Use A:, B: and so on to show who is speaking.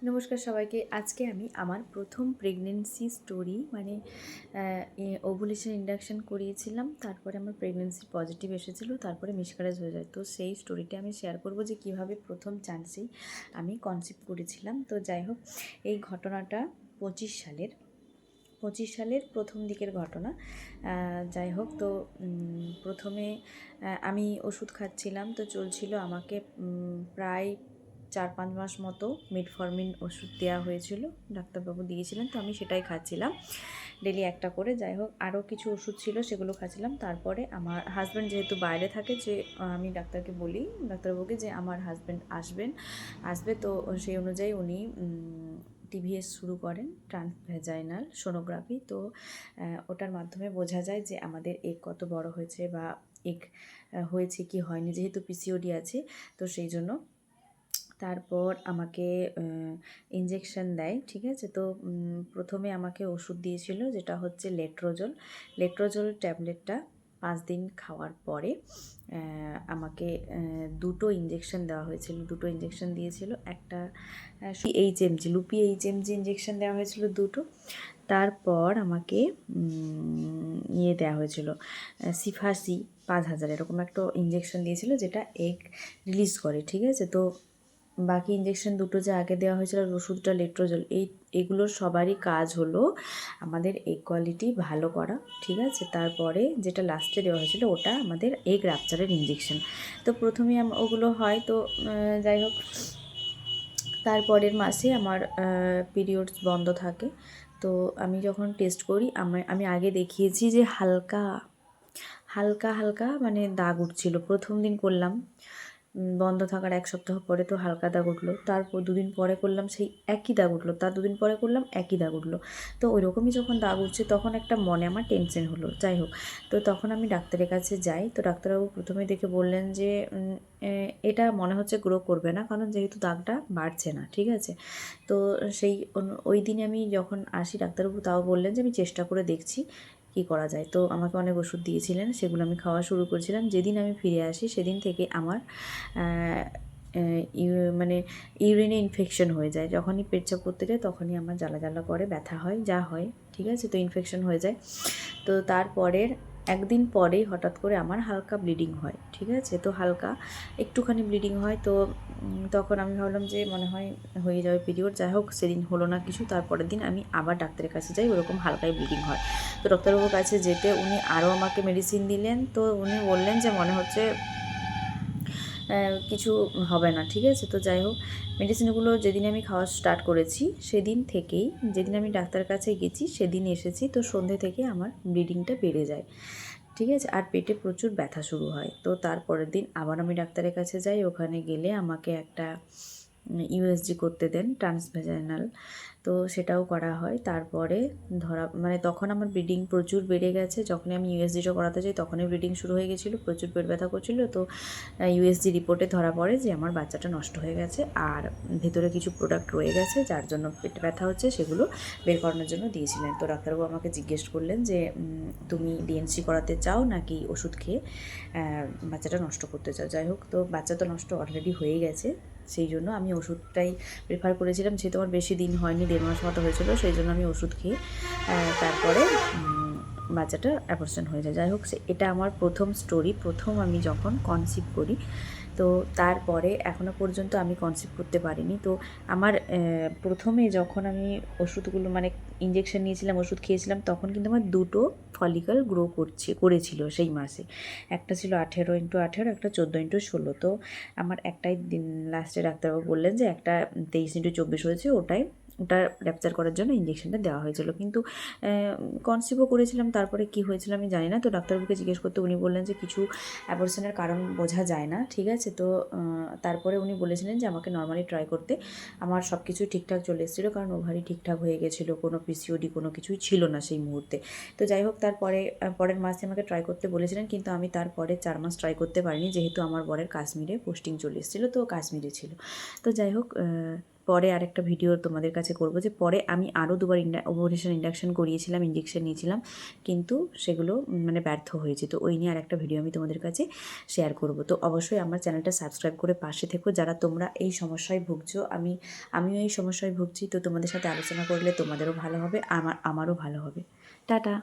A: নমস্কার সবাইকে। আজকে আমি আমার প্রথম প্রেগনেন্সি স্টোরি ওভুলেশন ইন্ডাকশন করিয়েছিলাম, তারপরে আমার প্রেগনেন্সি পজিটিভ এসেছিলো, তারপরে মিসক্যারেজ হয়ে যায়। তো সেই স্টোরিটা আমি শেয়ার করব যে কীভাবে প্রথম চান্সেই আমি কনসিভ করেছিলাম। তো যাই হোক, এই ঘটনাটা 25 সালের প্রথম দিকের ঘটনা। যাই হোক, তো প্রথমে আমি ওষুধ খাচ্ছিলাম, তো চলছিল। আমাকে প্রায় 4-5 মাস মতো মেটফর্মিন ওষুধ দেওয়া হয়েছিল, ডাক্তারবাবু দিয়েছিলেন, তো আমি সেটাই খাচ্ছিলাম ডেলি একটা করে। যাই হোক, আরও কিছু ওষুধ ছিল, সেগুলো খাচ্ছিলাম। তারপরে আমার হাজব্যান্ড যেহেতু বাইরে থাকে, যে আমি ডাক্তারকে বলি, ডাক্তারবাবুকে, যে আমার হাজব্যান্ড আসবে, তো সেই অনুযায়ী উনি টিভিএস শুরু করেন, ট্রান্সভ্যাজাইনাল সোনোগ্রাফি। তো ওটার মাধ্যমে বোঝা যায় যে আমাদের এগ কত বড় হয়েছে, বা এগ হয়েছে কি হয়নি, যেহেতু পিসিওডি আছে, তো সেই জন্য। তারপর আমাকে ইঞ্জেকশন দেয়, ঠিক আছে। তো প্রথমে আমাকে ওষুধ দিয়েছিল, যেটা হচ্ছে লেট্রোজল ট্যাবলেটটা 5 দিন খাওয়ার পরে আমাকে 2টো ইঞ্জেকশন দেওয়া হয়েছিল, 2টো ইঞ্জেকশন দিয়েছিল। একটা লুপি HMG ইঞ্জেকশন দেওয়া হয়েছিল 2টো। তারপর আমাকে দেওয়া হয়েছিল সিফাসি 5000, এরকম একটা ইঞ্জেকশন দিয়েছিল, যেটা এগ রিলিজ করে, ঠিক আছে। তো বাকি ইঞ্জেকশন 2টো যে আগে দেওয়া হয়েছিল, ওষুধটা লেট্রোজল, এগুলোর সবারই কাজ হলো আমাদের এগ কোয়ালিটি ভালো করা, ঠিক আছে। তারপরে যেটা লাস্টে দেওয়া হয়েছিল, ওটা আমাদের এগ রাপচারের ইঞ্জেকশন। তো প্রথমে ওগুলো হয়। তো যাই হোক, তারপরের মাসে আমার পিরিয়ডস বন্ধ থাকে। তো আমি যখন টেস্ট করি, আমি আগে দেখিয়েছি যে হালকা হালকা মানে দাগ উঠছিল। প্রথম দিন করলাম, বন্ধ থাকার 1 সপ্তাহ পরে তো হালকা দাগ উঠলো। তারপর 2 দিন পরে করলাম, সেই একই দাগ উঠলো। তার 2 দিন পরে করলাম, একই দাগ উঠলো। তো ওই রকমই যখন দাগ উঠছে, তখন একটা মনে আমার টেনশন হলো। যাই হোক, তো তখন আমি ডাক্তারের কাছে যাই। তো ডাক্তারবাবু প্রথমে দেখে বললেন যে এটা মনে হচ্ছে গ্রো করবে না, কারণ যেহেতু দাগটা বাড়ছে না, ঠিক আছে। তো ওই দিনে আমি যখন আসি, ডাক্তারবাবু তাও বললেন যে আমি চেষ্টা করে দেখছি কী করা যায়। তো আমাকে অনেক ওষুধ দিয়েছিলেন, সেগুলো আমি খাওয়া শুরু করেছিলাম। যেদিন আমি ফিরে আসি, সেদিন থেকে আমার মানে ইউরিনে ইনফেকশন হয়ে যায়। যখনই পেচ্ছাপ করতে যায়, তখনই আমার জ্বালা জ্বালা করে, ব্যথা হয়, যা হয়, ঠিক আছে। তো ইনফেকশন হয়ে যায়। তো তারপরের একদিন পরেই হঠাৎ করে আমার হালকা ব্লিডিং হয়, ঠিক আছে। তো হালকা একটুখানি ব্লিডিং হয়। তো তখন আমি ভাবলাম যে মনে হয় হয়ে যাবে পিরিয়ড। যাই হোক, সেদিন হলো না কিছু। তারপরের দিন আমি আবার ডাক্তারের কাছে যাই, ওরকম হালকাই ব্লিডিং হয়। তো ডাক্তারবাবুর কাছে যেতে উনি আরও আমাকে মেডিসিন দিলেন। তো উনি বললেন যে মনে হচ্ছে কিছু হবে না, ঠিক আছে। তো যাই হোক, মেডিসিনগুলো যেদিন আমি খাওয়া স্টার্ট করেছি, সেদিন থেকেই, যেদিন আমি ডাক্তারের কাছে গেছি সেদিন এসেছি, তো সন্ধ্যে থেকে আমার ব্লিডিংটা বেড়ে যায়, ঠিক আছে। আর পেটে প্রচুর ব্যথা শুরু হয়। তো তারপরের দিন আবার আমি ডাক্তারের কাছে যাই। ওখানে গেলে আমাকে একটা ইউএসজি করতে দেন, ট্রান্সভ্যাজাইনাল। তো সেটাও করা হয়। তারপরে তখন আমার ব্লিডিং প্রচুর বেড়ে গেছে। যখনই আমি ইউএসজিটা করাতে যাই, তখনই ব্লিডিং শুরু হয়ে গেছিলো, প্রচুর পেট ব্যথা করছিল। তো ইউএসজি রিপোর্টে ধরা পড়ে যে আমার বাচ্চাটা নষ্ট হয়ে গেছে, আর ভেতরে কিছু প্রোডাক্ট রয়ে গেছে, যার জন্য পেটে ব্যথা হচ্ছে, সেগুলো বের করানোর জন্য দিয়েছিলেন। তো ডাক্তারবাবু আমাকে জিজ্ঞেস করলেন যে তুমি ডিএনসি করাতে চাও, নাকি ওষুধ খেয়ে বাচ্চাটা নষ্ট করতে চাও। যাই হোক, তো বাচ্চা তো নষ্ট অলরেডি হয়ে গেছে, সেই জন্য আমি ওষুধটাই প্রেফার করেছিলাম। যেহেতু আমার বেশি দিন হয়নি, 1.5 মাস মতো হয়েছিল, সেই জন্য আমি ওষুধ খেয়ে তারপরে বাচ্চাটা অ্যাবর্শন হয়ে যায়। যাই হোক, এটা আমার প্রথম স্টোরি, প্রথম আমি যখন কনসিভ করি। তো তারপরে এখনও পর্যন্ত আমি কনসিভ করতে পারিনি। তো আমার প্রথমে যখন আমি ওষুধগুলো ইঞ্জেকশন নিয়েছিলাম, ওষুধ খেয়েছিলাম, তখন কিন্তু আমার 2টো ফলিকল গ্রো করেছিল সেই মাসে। একটা ছিল 18x18, একটা 14x16। তো আমার একটাই দিন লাস্টে ডাক্তারবাবু বললেন যে একটা 23x24 হয়েছে, ওটা র্যাপচার করার জন্য ইঞ্জেকশনটা দেওয়া হয়েছিল। কিন্তু কনসিভও করেছিলাম, তারপরে কি হয়েছিল আমি জানি না। তো ডাক্তারবাবুকে জিজ্ঞেস করতে উনি বললেন যে কিছু অ্যাবর্শনের কারণ বোঝা যায় না, ঠিক আছে। তো তারপরে উনি বলেছিলেন যে আমাকে নর্মালি ট্রাই করতে। আমার সব কিছুই ঠিকঠাক চলে এসেছিলো, কারণ ওভারি ঠিকঠাক হয়ে গেছিলো, কোনো পিসিওডি কোনো কিছুই ছিল না সেই মুহূর্তে। তো যাই হোক, পরের মাসে আমাকে ট্রাই করতে বলেছিলেন, কিন্তু আমি তারপরে 4 মাস ট্রাই করতে পারিনি, যেহেতু আমার বরের কাশ্মীরে পোস্টিং চলে এসেছিলো, তো কাশ্মীরে ছিল। তো যাই হোক, পরে আরেকটা ভিডিও তোমাদের কাছে করব, যে পরে আমি আরও দুবার ওভুলেশন ইন্ডাকশন করিয়েছিলাম, ইঞ্জেকশন নিয়েছিলাম, কিন্তু সেগুলো মানে ব্যর্থ হয়েছে। তো ওই নিয়ে আরেকটা ভিডিও আমি তোমাদের কাছে শেয়ার করব। তো অবশ্যই আমার চ্যানেলটা সাবস্ক্রাইব করে পাশে থেকো, যারা তোমরা এই সমস্যায় ভুগছো। আমিও এই সমস্যায় ভুগছি, তো তোমাদের সাথে আলোচনা করলে তোমাদেরও ভালো হবে, আমারও ভালো হবে। টাটা।